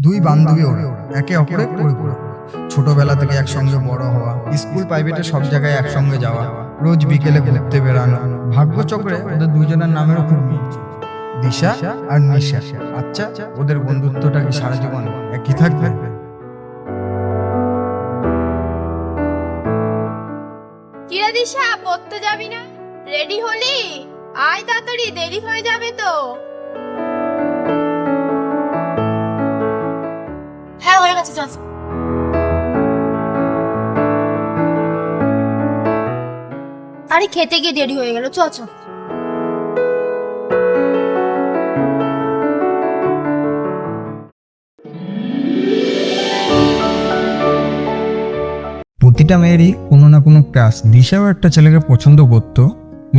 দুই বান্ধবী ওরা একে অপরের পরিপূরক। ছোটবেলা থেকে একসঙ্গে বড় হওয়া, স্কুল প্রাইভেটে সব জায়গায় একসঙ্গে যাওয়া, রোজ বিকেলে ঘুরতে বেড়ানো। ভাগ্যচক্রে ওদের দুইজনের নামেরও খুব মিল ছিল, দিশা আর নিশা। আচ্ছা, ওদের বন্ধুত্বটা কি সারা জীবন একই থাকবে? কিরে দিশা, পড়তে যাবি না? রেডি হলি? আয় তাড়াতাড়ি, দেরি হয়ে যাবে তো। হ্যাঁ, হয়ে গেছে, চল। আরে খেতে গিয়ে দেরি হয়ে গেল, চ চ। প্রতিটা মেয়েরই কোনো না কোনো ক্রাশ। দিশাও একটা ছেলেকে পছন্দ করতো।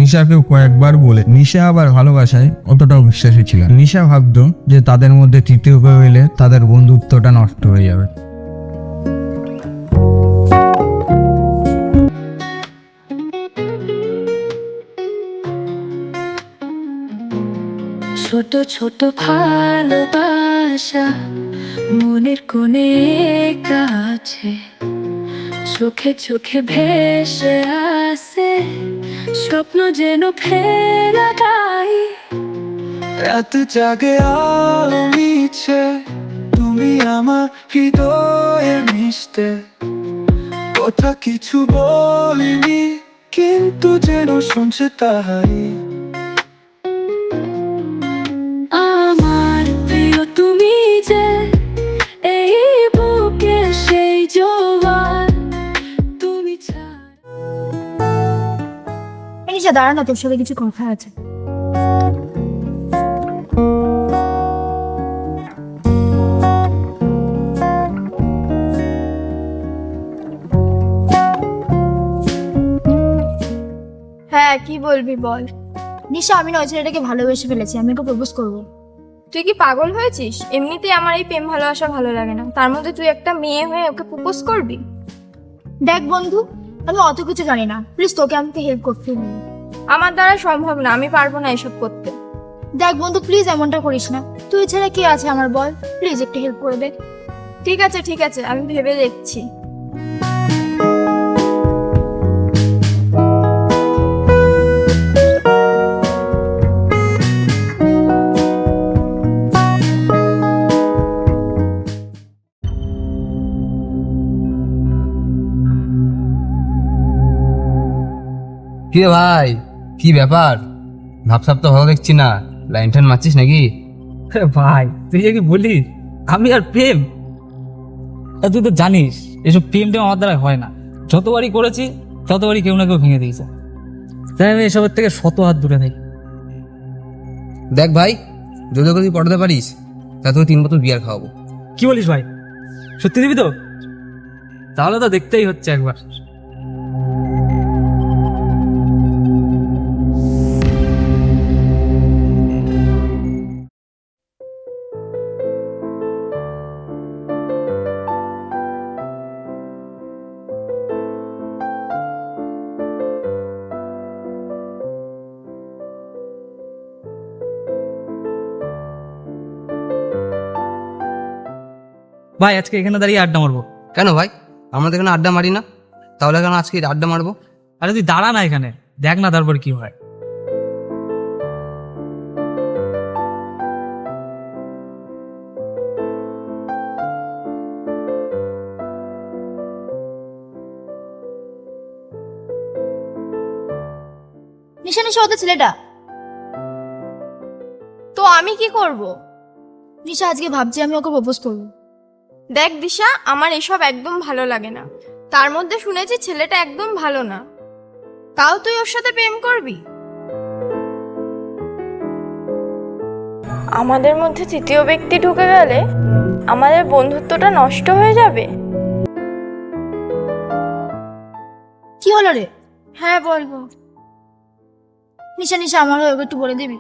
নিশাকেও কয়েকবার বলে, নিশা আবার ভালোবাসায় অতটাও বিশ্বাসী ছিল না। নিশা ভাবতো যে তাদের মধ্যে তৃতীয় কেউ এলে তাদের বন্ধুত্বটা নষ্ট হয়ে যাবে। ছোট ছোট ভালোবাসা মনের কোণে কাছে, চোখে চোখে ভেসে আসে স্বপ্ন যেন ফেরা দেয়। রাত জাগে আলো মিছে, তুমি আমার হৃদয়ে মিশতে। কথা কিছু বলিনি, কিন্তু যেন শুনছে তাই। আমার প্রিয় তুমি যে, এই বুকে সেই জোয়ার, তুমি ছাড়া। নিশা দাঁড়া না, তোর সাথে কিছু কথা আছে। হ্যাঁ, কি বলবি বল। নিশা, আমি না ওই ছেলেটাকে ভালোবেসে ফেলেছি, আমি ওকে প্রপোজ করবো। তুই কি পাগল হয়েছিস? এমনিতেই আমার এই প্রেম ভালোবাসা ভালো লাগে না, তার মধ্যে তুই একটা মেয়ে হয়ে ওকে প্রপোজ করবি? দেখ বন্ধু, আমি অত কিছু জানি না, প্লিজ তোকে আমাকে হেল্প করতে হবে। আমার দ্বারা সম্ভব না, আমি পারবো না এসব করতে। দেখ বন্ধু, প্লিজ এমনটা করিস না। তুই ছেলে কে আছে আমার বল, প্লিজ একটু হেল্প করে দে। ঠিক আছে ঠিক আছে, আমি ভেবে দেখছি। কি রে ভাই, কি ব্যাপার? ভাবসাব তো ভালো দেখছি না, লাইন টাইন মারছিস নাকি? ভাই তুই যে কি বলিস, আমি আর প্রেম? আর তুই তো জানিস এসব প্রেম টেম আমার দ্বারা হয় না। যতবারই করেছি ততবারই কেউ না কেউ ভেঙে দিয়েছে, তাই আমি এসবের থেকে শত হাত দূরে থাকি। দেখ ভাই, যদি ওকে তুই পটাতে পারিস তা তোকে 3 বোতল বিয়ার খাওয়াবো। কি বলিস ভাই, সত্যি দিবি তো? তাহলে তো দেখতেই হচ্ছে একবার। ভাই আজকে এখানে দাঁড়িয়ে আড্ডা মারবো। কেন ভাই, আমরা তো এখানে আড্ডা মারি না, তাহলে কেন আজকে আড্ডা মারবো? আরে তুই দাঁড়া না এখানে, দেখ না তারপর কি হয়। নিশা, নিশা ওদের ছেলেটা। তো আমি কি করব? নিশা, আজকে ভাবছি আমি ওকে প্রপোজ করবো। দেখ দিশা, আমার এসব একদম ভালো লাগে না। তার মধ্যে শুনেছি ছেলেটা একদম ভালো না, তাও তুই ওর সাথে প্রেম করবি? আমাদের মধ্যে তৃতীয় ব্যক্তি ঢুকে গেলে আমাদের বন্ধুত্বটা নষ্ট হয়ে যাবে। কি হলো রে? হ্যাঁ বলবো। নিশা, নিশা আমার হয়ে ওকে একটু বলে দিবি?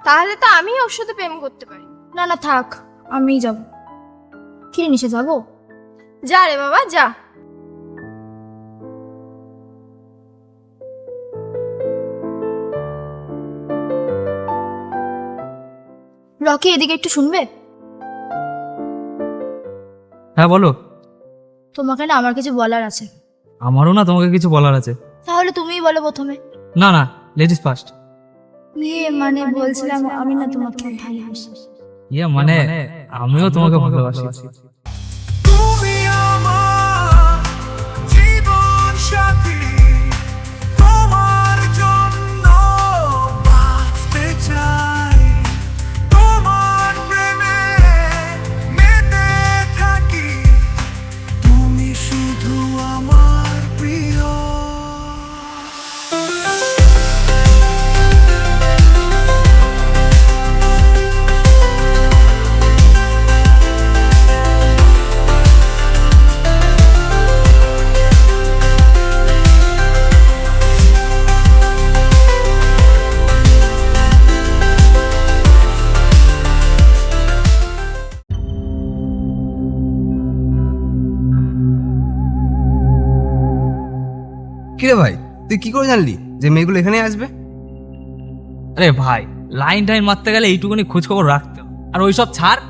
তাহলে তো আমি ওর সাথে প্রেম করতে পারি। না না থাক, আমিই যাবো। কি রে নিশা, যাবো? যা রে বাবা যা। রকি, এদিকে একটু শুনবে? হ্যাঁ বলো। তোমাকে না আমার কিছু বলার আছে। আমারও না তোমাকে কিছু বলার আছে। তাহলে তুমিই বলো প্রথমে। না না, লেডিস ফার্স্ট। মানে বলছিলাম আমি না তোমাকে ভালোবাসি। মানে আমিও তোমাকে ভালোবাসি। তুমি আমার জীবন সাথী, তোমার জন্য বাঁচতে চাই, তোমার প্রেমে মেতে থাকি, তুমি শুধু আমার প্রিয়। কিরে ভাই, তুই কি করে জানলি যে মেয়েগুলো এখানে আসবে? আরে ভাই, লাইন টাইন মারতে গেলে এইটুকুনি খোঁজ খবর রাখতে হবে। আর ওইসব ছাড়,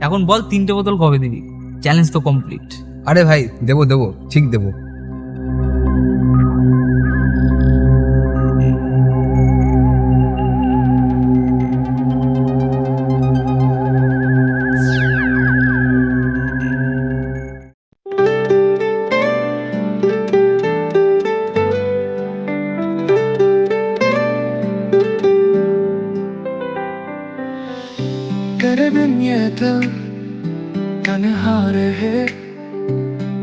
এখন বল 3টে বোতল কবে দিবি? চ্যালেঞ্জ তো কমপ্লিট। আরে ভাই, দেবো দেবো, ঠিক দেবো। तेरे बिन ये दिल तन्हा रहे,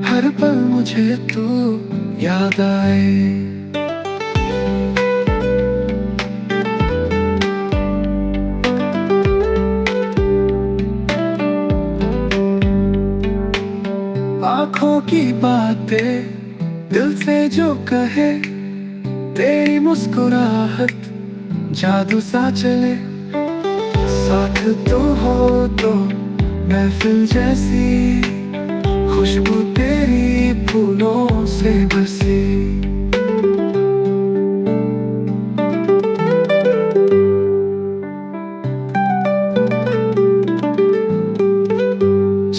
हर पल मुझे तू याद आए। आँखों की बातें दिल से जो कहे, तेरी मुस्कुराहट जादू सा चले, साथ तो हो तो महफिल जैसी, खुशबू तेरी फूलों से बसी।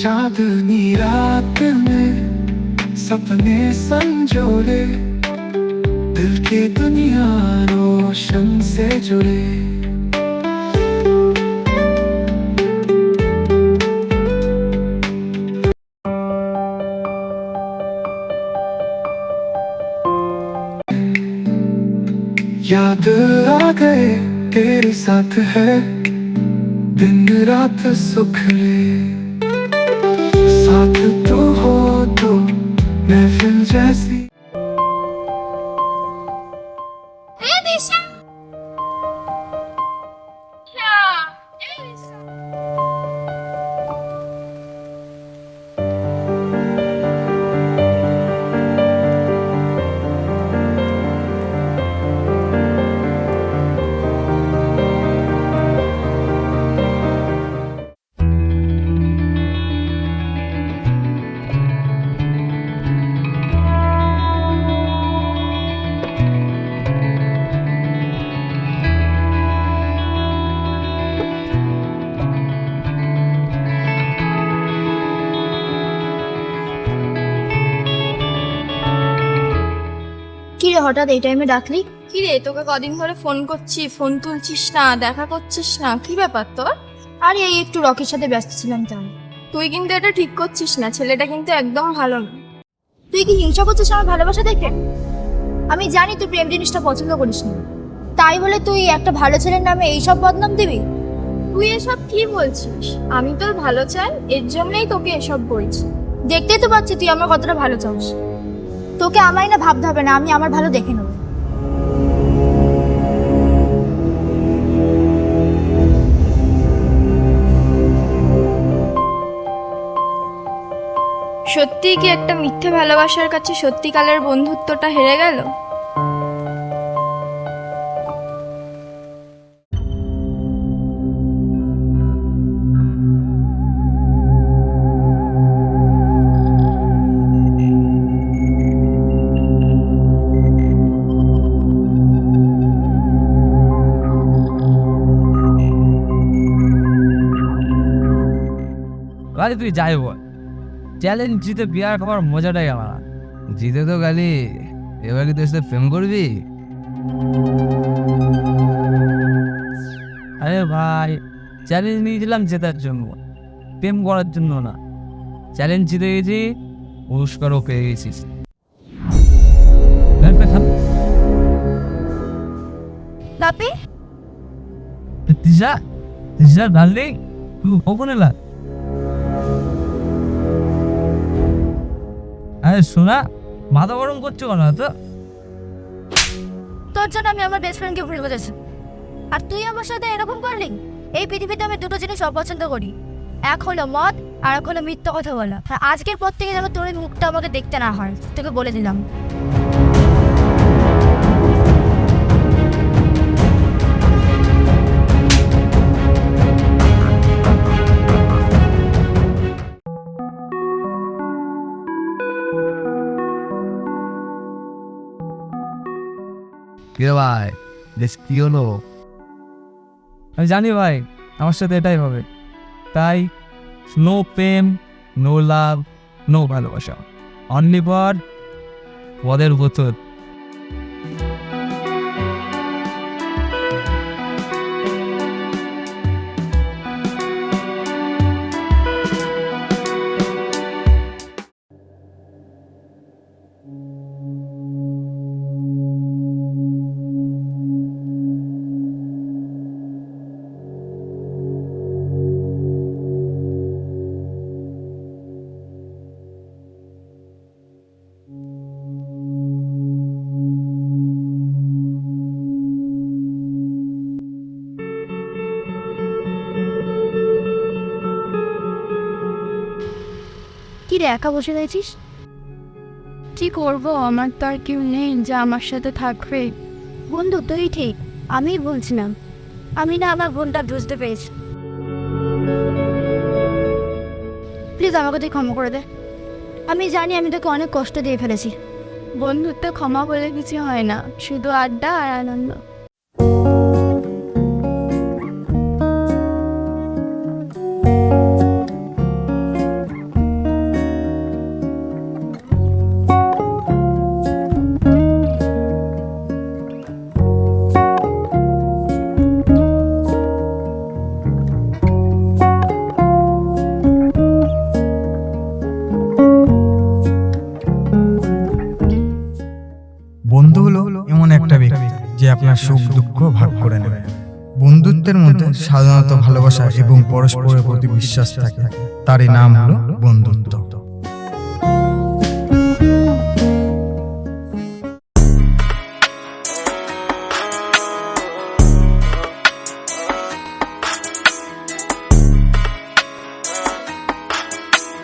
चांदनी रात में सपने संजोले, दिल की दुनिया रोशन से जुड़े। याद आ गए तेरे साथ है दिन रात सुख ले, साथ तो हो तो महफिल जैसी। কি রে হঠাৎ এই টাইমে ডাকলি? কি রে, তোকে কদিন ধরে ফোন করছি, ফোন তুলছিস না, দেখা করছিস না, কি ব্যাপার তোর? আরে এই একটু রকির সাথে ব্যস্ত ছিলাম তাই। তুই কিন্তু এটা ঠিক করছিস না, ছেলেটা কিন্তু একদম ভালো না। তুই কি হিংসা করছিস আমার ভালোবাসা দেখে? আমি জানি তুই প্রেম জিনিসটা পছন্দ করিস না, তাই বলে তুই একটা ভালো ছেলের নামে এইসব বদনাম দিবি? তুই এসব কি বলছিস? আমি তোর ভালো চাই, এর জন্যই তোকে এসব বলছি। দেখতেই তো পাচ্ছি তুই আমার কতটা ভালো চাস। তোকে আমায় না ভাবতে হবে না, আমি আমার ভালো দেখে নেব। সত্যি কি একটা মিথ্যে ভালোবাসার কাছে সত্যিকারের বন্ধুত্বটা হেরে গেল? আরে তুই যাই বল, চ্যালেঞ্জ জিতে বিয়ার খাবার মজাটাই আলাদা। জিতে তো গেলি, এবার কি তোর সাথে প্রেম করবি? আরে ভাই, চ্যালেঞ্জ নিয়েছিলাম জেতার জন্য, প্রেম করার জন্য না। চ্যালেঞ্জ জিতে গেছি, পুরস্কারও পেয়ে গেছিস। বাপি, তিশা, তিশা ডার্লিং, কখন এলা? আরে শোনা, মাথা গরম করছো কেন তো? তোর জন্য আমি আমার বেস্ট ফ্রেন্ডকে ভুল বুঝেছি, আর তুই আমার সাথে এরকম করলি? এই পৃথিবীতে আমি দুটো জিনিস অপছন্দ করি, এক হলো মদ আর এক হলো মিথ্যা কথা বলা। আর আজকের পর থেকে যেন তোর এই মুখটা আমাকে দেখতে না হয়, তোকে বলে দিলাম। কিরে ভাই, বেশ কি হলো? আমি জানি ভাই, আমার সাথে এটাই হবে। তাই নো প্রেম, নো লাভ, নো ভালোবাসা, অনলি ফর পদের বোতল। কি রে, একা বসে রয়েছিস? কি করবো, আমার তো আর কেউ নেই যে আমার সাথে থাকবে। বন্ধু তুই ঠিক, আমিই বলছিলাম, আমি না আমার বোনটা বুঝতে পেরেছি। প্লিজ আমাকে তুই ক্ষমা করে দে। আমি জানি আমি তোকে অনেক কষ্ট দিয়ে ফেলেছি। বন্ধুত্ব ক্ষমা বলে কিছু হয় না, শুধু আড্ডা আর আনন্দ। বন্ধু হলো এমন একটা ব্যক্তি যে আপনার সুখ দুঃখ ভাগ করে নেবে। বন্ধুত্বের মধ্যে সাধারণত ভালোবাসা এবং পরস্পরের প্রতি বিশ্বাস থাকে, তারই নাম হলো বন্ধুত্ব।